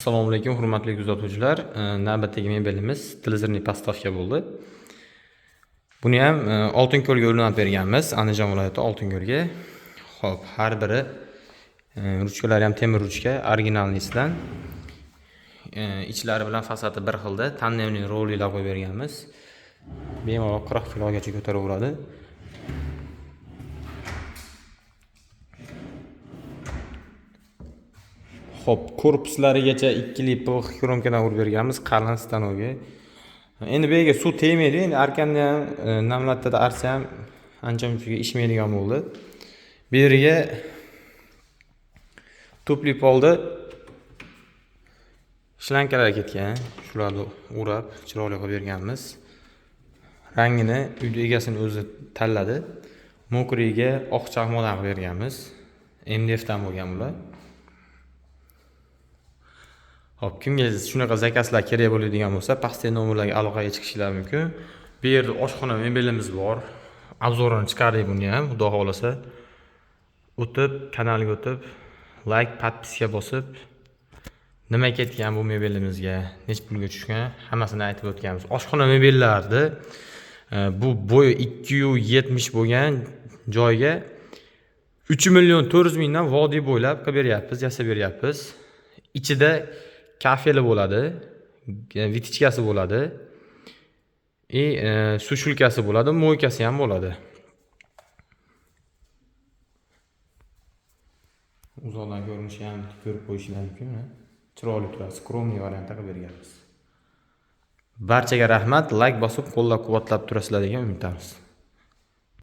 Assalomu alaykum, hurmatli kuzatuvchilar. Navbatdagi mebelimiz televizorli postavka bo'ldi. Buni ham Oltinko'lga yo'llanib berganmiz, Andijon viloyati Oltinko'lga. Xo'p, har biri ruchkalari ham temir ruchka, originalnisidan. Ichlari bilan fasadi bir xilda, tandemli rollar qo'yib berganmiz. Bemalol 40 kilogacha ko'taraveradi. Xo'p, korpuslarigacha 2 lipox kromkadan urib berganmiz, qalin stanovga. Endi bu yerga suv tegmaydi, endi arkanda ham namlatda arsa ham ancha-muncha ishmaydigan bo'ldi. Bu yerga tupli polda shlankalar ketgan, shularni o'rab chiroyli qilib berganmiz. Rangini uyda egasini o'zi tanladi. Mokriga oq chaqmoqdan qilib berganmiz. MDF dan bo'lgan bular. Hop, kimga shunaqa zakazlar kerak bo'ladigan bo'lsa, pastdagi nomerlarga aloqaga chiqishingiz mumkin. Bu yerda oshxona mebelimiz bor. Obzorini chiqardik buni ham, xudo xolasa. O'tib, kanalga o'tib, like, podpiska bosib, nima ketgan bu mebelimizga, nech pulga tushgan, hammasini aytib o'tganmiz. Oshxona mebellarida bu bo'yi 270 bo'lgan joyga 3.400.000 dan vodiy bo'ylab qilib beryapmiz, yasab beryapmiz. Ichida kafeli bo'ladi, vitichkasi bo'ladi, sushulkasi bo'ladi, mo'ykasi ham bo'ladi. Uzoqdan ko'rinishi ham ko'rib qo'yishingiz mumkin. Chiroyli turadi, skromniy variantda qilib berganmiz. Barchaga rahmat, like bosib, qo'llab-quvvatlab turasizlar degan umiddamiz.